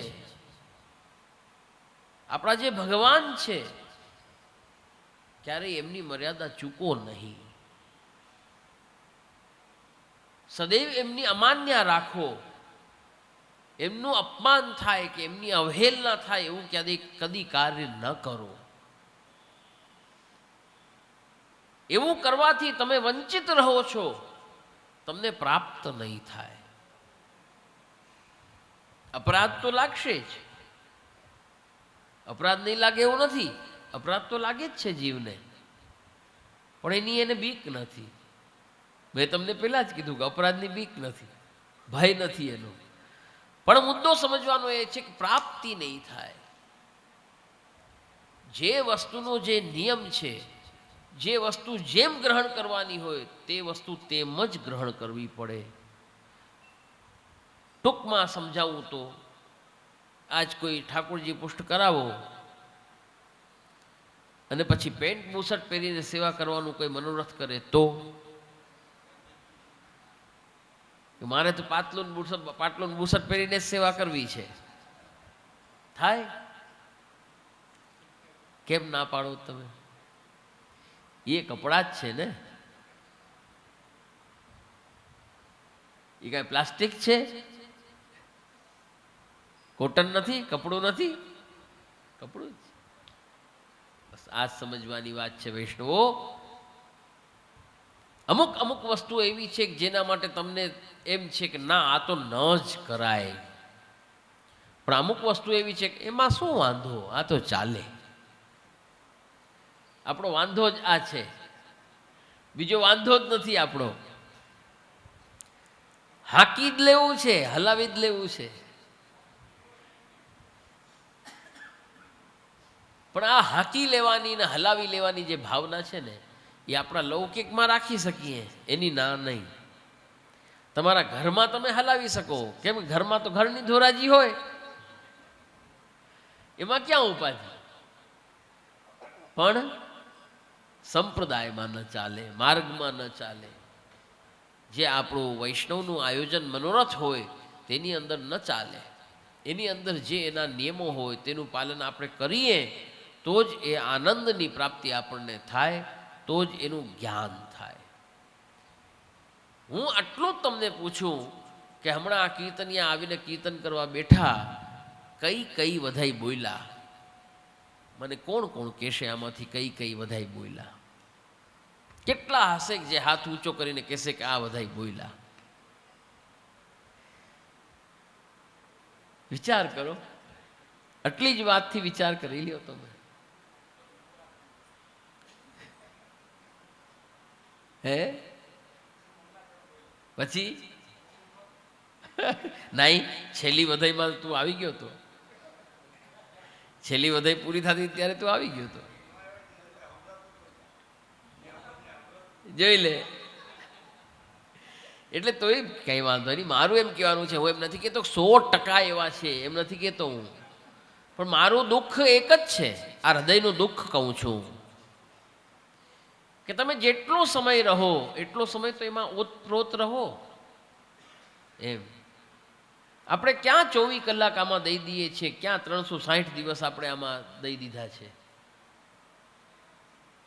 આપણા જે ભગવાન છે, ક્યારેય એમની મર્યાદા ચૂકો નહીં. સદૈવ એમની અમાન્ય રાખો. એમનું અપમાન થાય કે એમની અવહેલના થાય એવું કદી કાર્ય ન કરો. એવું કરવાથી તમે વંચિત રહો છો, તમને પ્રાપ્ત નહીં થાય. અપરાધ તો લાગશે જ. અપરાધ નહીં લાગે એવું નથી. અપરાધ તો લાગે જ છે જીવને, પણ એને બીક નથી. મેં તમને પહેલા જ કીધું કે અપરાધની બીક નથી, ભય નથી એનો. પણ મુદ્દો સમજવાનો એ છે કે પ્રાપ્તિ નહીં થાય. જે વસ્તુનો જે નિયમ છે, જે વસ્તુ જેમ ગ્રહણ કરવાની હોય તે વસ્તુ તેમ જ ગ્રહણ કરવી પડે. ટૂંકમાં સમજાવું તો, આજ કોઈ ઠાકોરજી પુષ્ટ કરાવો અને પછી પેન્ટ બુશર્ટ પહેરીને સેવા કરવાનું કોઈ મનોરથ કરે તો મારે તો પાટલું બુશર્ટ પહેરીને સેવા કરવી છે, થાય? કેમ ના પાડો તમે? એ કપડાં જ છે ને, એ કાંઈ પ્લાસ્ટિક છે? કોટન નથી, કપડું નથી, કપડું જ. બસ આ સમજવાની વાત છે વૈષ્ણવો. અમુક અમુક વસ્તુ એવી છે કે જેના માટે તમને એમ છે કે ના આ તો ન જ કરાય, પણ અમુક વસ્તુ એવી છે કે એમાં શું વાંધો, આ તો ચાલે. આપણો વાંધો જ આ છે, બીજો વાંધો જ નથી આપણો. હાકી જ લેવું છે, હલાવી જ લેવું છે. પણ આ હાકી લેવાની ને હલાવી લેવાની જે ભાવના છે ને, એ આપણા લૌકિકમાં રાખી શકીએ, એની ના નહીં. તમારા ઘરમાં તમે હલાવી શકો, કેમ? ઘરમાં તો ઘરની ધોરાજી હોય, એમાં ક્યાં ઉપાધિ. પણ સંપ્રદાયમાં ન ચાલે, માર્ગમાં ન ચાલે. જે આપણું વૈષ્ણવનું આયોજન મનોરથ હોય તેની અંદર ન ચાલે. એની અંદર જે એના નિયમો હોય તેનું પાલન આપણે કરીએ તો જ એ આનંદની પ્રાપ્તિ આપણને થાય, તો જ એનું જ્ઞાન થાય. હું આટલું જ તમને પૂછું કે હમણાં આ કીર્તનિયા આવીને કીર્તન કરવા બેઠા, કઈ કઈ વધાઈ બોલ્યા? મને કોણ કોણ કહેશે આમાંથી કઈ કઈ વધાઈ બોલ્યા? કેટલા હશે જે હાથ ઊંચો કરીને કહેશે કે આ વધાઈ બોલ્યા? વિચાર કરો, આટલી જ વાતથી વિચાર કરી લ્યો તમે. હે પછી નહીં, છેલ્લી વધાઈમાં તું આવી ગયો તો, છેલ્લી વધાઈ પૂરી થતી ત્યારે તું આવી ગયો તો. જોઈ લે. એટલે તોય કઈ વાંધો નહીં. મારું એમ કહેવાનું છે, હું એમ નથી કહેતો 100% એવા છે, એમ નથી કહેતો હું, પણ મારું દુઃખ એક જ છે, આ હૃદયનું દુઃખ કહું છું કે તમે જેટલો સમય રહો એટલો સમય તો એમાં ઓતપ્રોત રહો. એમ આપણે ક્યાં 24 કલાક આમાં દઈ દઈએ છીએ, ક્યાં 360 દિવસ આપણે આમાં દઈ દીધા છે?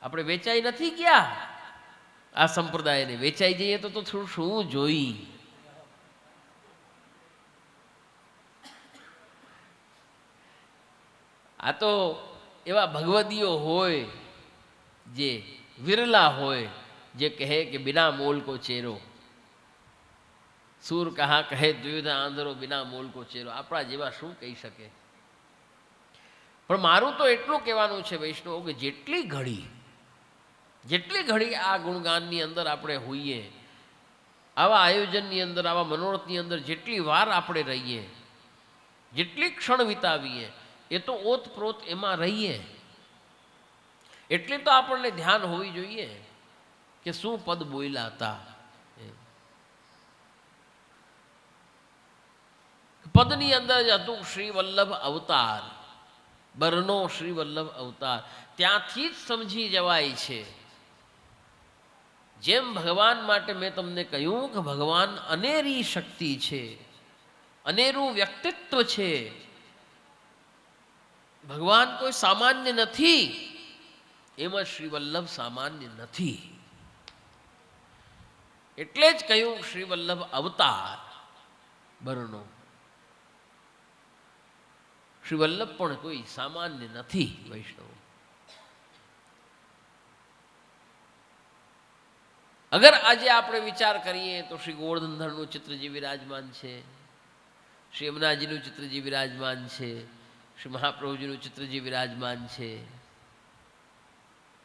આપણે વેચાઈ નથી ગયા આ સંપ્રદાયને. વેચાઈ જઈએ તો થોડું શું જોઈ. આ તો એવા ભગવદીઓ હોય, જે વિરલા હોય, જે કહે કે બિના મોલ કો ચેરો, સૂર કહા કહે દ્વિધા આંધળો બિના મોલ કો ચેરો. આપણા જેવા શું કહી શકે? પણ મારું તો એટલું કહેવાનું છે વૈષ્ણવ કે જેટલી ઘડી આ ગુણગાનની અંદર આપણે હોઈએ, આવા આયોજનની અંદર, આવા મનોરથની અંદર જેટલી વાર આપણે રહીએ, જેટલી ક્ષણ વિતાવીએ, એ તો ઓતપ્રોત એમાં રહીએ. એટલી તો આપણને ધ્યાન હોવી જોઈએ કે શું પદ બોલ્યા હતા. પદની અંદર જ હતું શ્રી વલ્લભ અવતાર, બરનો શ્રી વલ્લભ અવતાર. ત્યાંથી જ સમજી જવાય છે. જેમ ભગવાન માટે મેં તમને કહ્યું કે ભગવાન અનેરી શક્તિ છે, અનેરું વ્યક્તિત્વ છે. ભગવાન કોઈ સામાન્ય નથી, એમાં શ્રી વલ્લભ સામાન્ય નથી. એટલે જ કહ્યું શ્રી વલ્લભ અવતાર બરનો. શ્રી વલ્લભ પણ કોઈ સામાન્ય નથી. વૈષ્ણવ અગર આજે આપણે વિચાર કરીએ તો શ્રી ગોવર્ધનધરનું ચિત્ર જે વિરાજમાન છે, શ્રી યમુનાજીનું ચિત્ર જે વિરાજમાન છે, શ્રી મહાપ્રભુજીનું ચિત્ર જે વિરાજમાન છે,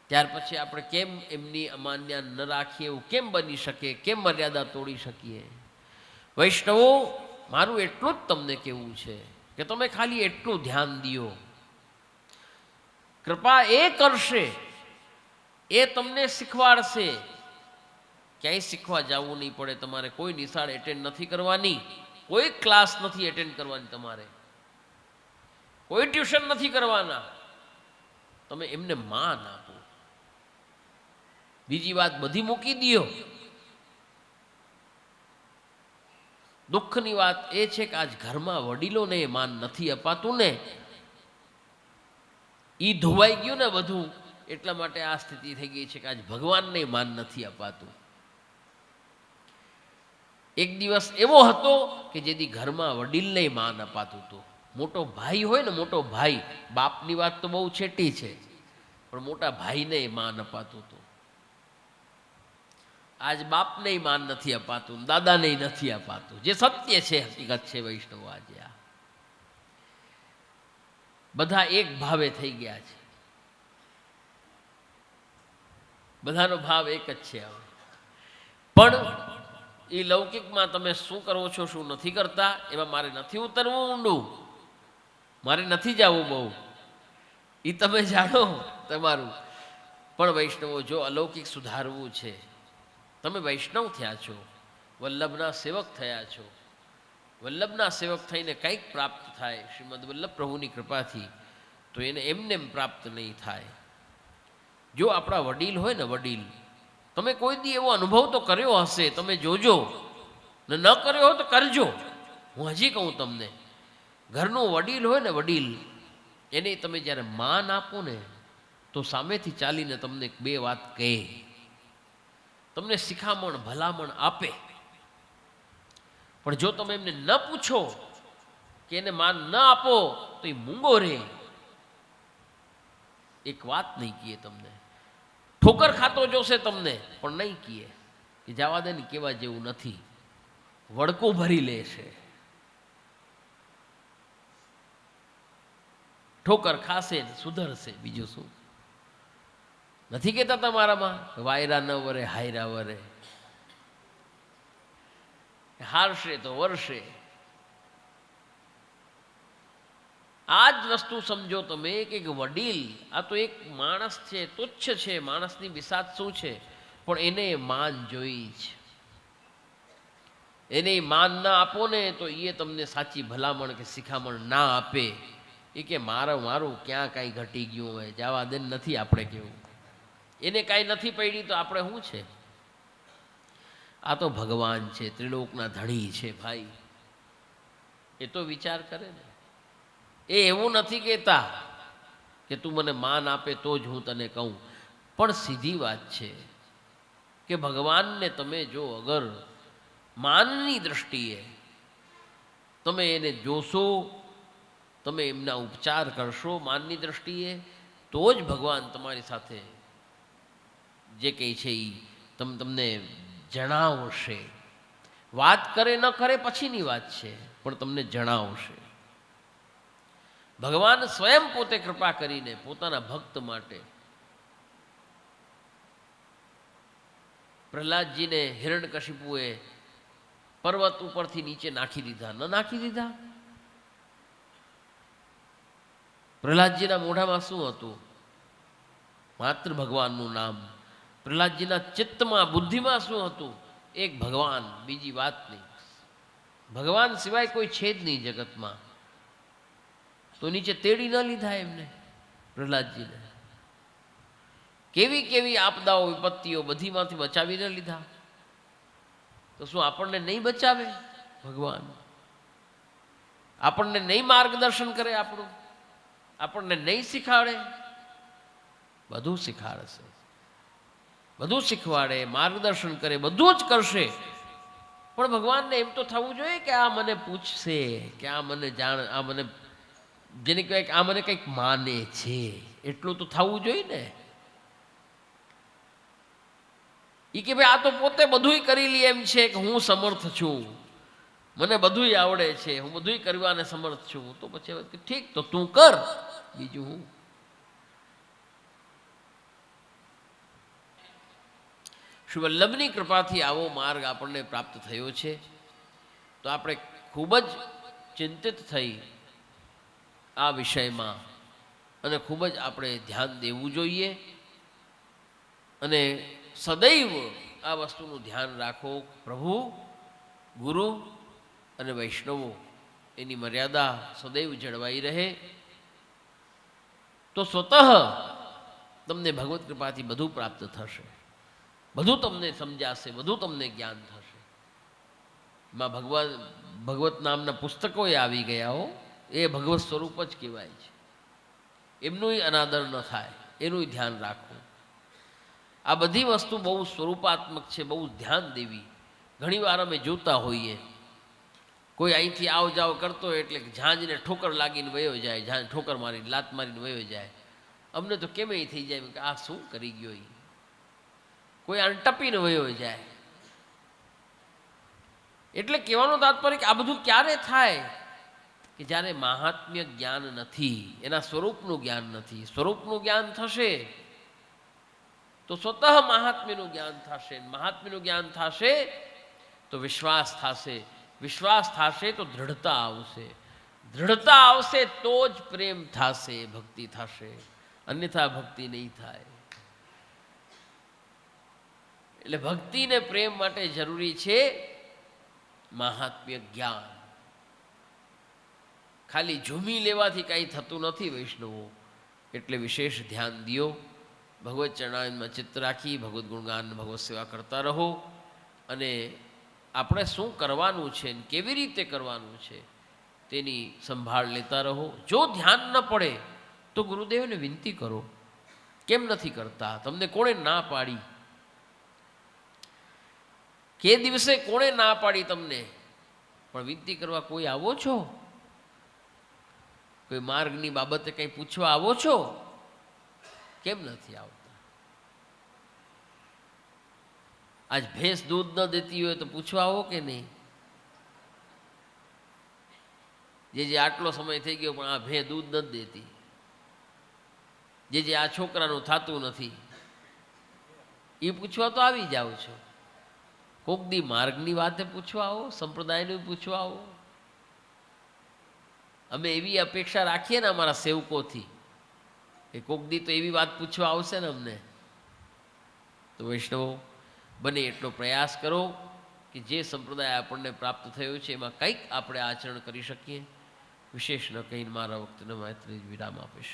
ત્યાર પછી આપણે કેમ એમની અમાન્ય ન રાખીએ? એવું કેમ બની શકે? કેમ મર્યાદા તોડી શકીએ? વૈષ્ણવો, મારું એટલું જ તમને કહેવું છે કે તમે ખાલી એટલું ધ્યાન દો. કૃપા એ કરશે, એ તમને શીખવાડશે. ક્યાંય શીખવા જવું નહીં પડે તમારે. કોઈ નિશાળ એટેન્ડ નથી કરવાની, કોઈ ક્લાસ નથી એટેન્ડ કરવાની, તમારે કોઈ ટ્યુશન નથી કરવાના. તમે એમને માન આપો. બીજી વાત બધી મૂકી દો. દુઃખની વાત એ છે કે આજ ઘરમાં વડીલોને માન નથી અપાતું ને, એ ધોવાઈ ગયું ને બધું, એટલા માટે આ સ્થિતિ થઈ ગઈ છે કે આજ ભગવાનને માન નથી અપાતું. એક દિવસ એવો હતો કે જેથી ઘરમાં વડીલને માન અપાતું હતું. મોટો ભાઈ હોય ને, મોટો ભાઈ, બાપની વાત તો બહુ છેટી છે, પણ મોટા ભાઈને માન અપાતું હતું. આજ બાપને માન નથી અપાતું, દાદાને નથી અપાતું, જે સત્ય છે, હકીકત છે. વૈષ્ણવ આજે આ બધા એક ભાવે થઈ ગયા છે. બધાનો ભાવ એક જ છે. હવે પણ એ લૌકિકમાં તમે શું કરો છો, શું નથી કરતા, એમાં મારે નથી ઉતરવું ઊંડું, મારે નથી જવું બહુ, એ તમે જાણો તમારું. પણ વૈષ્ણવો, જો અલૌકિક સુધારવું છે, તમે વૈષ્ણવ થયા છો, વલ્લભના સેવક થયા છો. વલ્લભના સેવક થઈને કંઈક પ્રાપ્ત થાય શ્રીમદ વલ્લભ પ્રભુની કૃપાથી, તો એને એમને એમ પ્રાપ્ત નહીં થાય. જો આપણા વડીલ હોય ને, વડીલ, તમે કોઈ દી એવો અનુભવ તો કર્યો હશે, તમે જોજો, ને ન કર્યો હોય તો કરજો. હું હજી કહું તમને, ઘરનું વડીલ હોય ને, વડીલ, એને તમે જ્યારે માન આપો ને, તો સામેથી ચાલીને તમને બે વાત કહે, તમને શિખામણ ભલામણ આપે. પણ જો તમે એમને ન પૂછો કે એને માન ન આપો, તો એ મૂંગો રહે. એક વાત નહીં કહે તમને, ઠોકર ખાતો જોશે તમને, પણ નહીં કહે કે જવા દે ને, કેવા જેવું નથી, વડકું ભરી લેશે. ઠોકર ખાશે ને સુધરશે, બીજું શું? નથી કહેતા તમારામાં વાયરા ન વરે હાયરા વરે, હારશે તો વર્ષે. આ જ વસ્તુ સમજો તમે કે વડીલ આ તો એક માણસ છે, તુચ્છ છે, માણસની બિસાત શું છે, પણ એને માન જોઈ છે. એને માન ના આપો ને, તો એ તમને સાચી ભલામણ કે શિખામણ ના આપે. એ કે મારું ક્યાં કાંઈ ઘટી ગયું હોય, જવા દે, નથી આપણે કેવું. એને કાંઈ નથી પડી તો આપણે શું છે? આ તો ભગવાન છે, ત્રિલોકના ધણી છે ભાઈ. એ તો વિચાર કરે ને. એ એવું નથી કહેતા કે તું મને માન આપે તો જ હું તને કહું, પણ સીધી વાત છે કે ભગવાનને તમે જો અગર માનની દૃષ્ટિએ તમે એને જોશો, તમે એમના ઉપચાર કરશો માનની દૃષ્ટિએ, તો જ ભગવાન તમારી સાથે જે કંઈ છે એ તમને જણાવશે. વાત કરે ન કરે પછીની વાત છે, પણ તમને જણાવશે. ભગવાન સ્વયં પોતે કૃપા કરીને પોતાના ભક્ત માટે પ્રહલાદજીને હિરણ્યકશિપુએ પર્વત ઉપરથી નીચે નાખી દીધા. ન નાખી દીધા? પ્રહલાદજીના મોઢામાં શું હતું? માત્ર ભગવાનનું નામ. પ્રહલાદજીના ચિત્તમાં, બુદ્ધિમાં શું હતું? એક ભગવાન, બીજી વાત નહીં. ભગવાન સિવાય કોઈ છે જ નહીં જગતમાં. તો નીચે તેડી ન લીધા એમને, પ્રહલાદજીને? કેવી કેવી આપદાઓ, વિપત્તિઓ બધીમાંથી બચાવી ન લીધા? તો શું આપણને નહીં બચાવે ભગવાન? આપણને નહીં માર્ગદર્શન કરે, આપણને નહીં શીખવાડે? બધું શીખવાડશે, બધું શીખવાડે, માર્ગદર્શન કરે, બધું જ કરશે. પણ ભગવાનને એમ તો થવું જોઈએ કે આ મને પૂછશે, કે આ મને આ મને જેને કહેવાય કે આ મને કંઈક માને છે, એટલું તો થવું જોઈએ ને. એ કે ભાઈ આ તો પોતે બધુંય કરી લે એમ છે કે હું સમર્થ છું, મને બધુંય આવડે છે, હું બધુંય કરવાને સમર્થ છું, તો પછી ઠીક, તો તું કર, બીજું હું. શ્રી વલ્લભની કૃપાથી આવો માર્ગ આપણને પ્રાપ્ત થયો છે. તો આપણે ખૂબ જ ચિંતિત થઈ આ વિષયમાં અને ખૂબ જ આપણે ધ્યાન દેવું જોઈએ અને સદૈવ આ વસ્તુનું ધ્યાન રાખો. પ્રભુ, ગુરુ અને વૈષ્ણવો એની મર્યાદા સદૈવ જળવાઈ રહે તો સ્વતઃ તમને ભગવત કૃપાથી બધું પ્રાપ્ત થશે, બધું તમને સમજાશે, બધું તમને જ્ઞાન થશે. એમાં ભગવત નામના પુસ્તકોએ આવી ગયા હો, એ ભગવત સ્વરૂપ જ કહેવાય છે. એમનુંય અનાદર ન થાય એનું ધ્યાન રાખવું. આ બધી વસ્તુ બહુ સ્વરૂપાત્મક છે, બહુ ધ્યાન દેવી. ઘણીવાર અમે જોતા હોઈએ કોઈ અહીંથી આવ જાવ કરતો હોય એટલે ઝાંઝને ઠોકર લાગીને વયો જાય, ઝાંઝ ઠોકર મારીને લાત મારીને વયો જાય. અમને તો કેમ એ થઈ જાય કે આ શું કરી ગયો, એ કોઈ આને ટપીને વયો જાય. એટલે કહેવાનો તાત્પર્ય કે આ બધું ક્યારે થાય કે જ્યારે મહાત્મ્ય જ્ઞાન નથી, એના સ્વરૂપનું જ્ઞાન નથી. સ્વરૂપનું જ્ઞાન થશે તો સ્વતઃ મહાત્મ્યનું જ્ઞાન થશે, મહાત્મ્યનું જ્ઞાન થશે તો વિશ્વાસ થશે, વિશ્વાસ થશે તો દૃઢતા આવશે, દૃઢતા આવશે તો જ પ્રેમ થશે, ભક્તિ થશે, અન્યથા ભક્તિ નહીં થાય. એટલે ભક્તિ ને પ્રેમ માટે જરૂરી છે મહાત્મ્ય જ્ઞાન. ખાલી ઝૂમી લેવાથી કાંઈ થતું નથી વૈષ્ણવો. એટલે વિશેષ ધ્યાન દો, ભગવત ચરણારવિંદમાં ચિત્ત રાખી ભગવદ્ ગુણગાન, ભગવત સેવા કરતા રહો અને આપણે શું કરવાનું છે ને કેવી રીતે કરવાનું છે તેની સંભાળ લેતા રહો. જો ધ્યાન ન પડે તો ગુરુદેવને વિનંતી કરો. કેમ નથી કરતા? તમને કોણે ના પાડી? કે દિવસે કોણે ના પાડી તમને? પણ વિનંતી કરવા કોઈ આવો છો? કોઈ માર્ગની બાબતે કંઈ પૂછવા આવો છો? કેમ નથી આવતા? આજ ભેંસ દૂધ ન દેતી હોય તો પૂછવા આવો કે નહીં? જે આટલો સમય થઈ ગયો પણ આ ભેંસ દૂધ નથી દેતી, જે આ છોકરાનું થતું નથી, એ પૂછવા તો આવી જાઓ છો. કોક દી માર્ગની વાતે પૂછવા આવો, સંપ્રદાયનું પૂછવા આવો. અમે એવી અપેક્ષા રાખીએ ને અમારા સેવકોથી કે કોક દી તો એવી વાત પૂછવા આવશે ને અમને. તો વૈષ્ણવો, બને એટલો પ્રયાસ કરો કે જે સંપ્રદાય આપણને પ્રાપ્ત થયો છે એમાં કંઈક આપણે આચરણ કરી શકીએ. વિશેષ ન કહીને મારા વખતને મૈત્રી વિરામ આપીશ.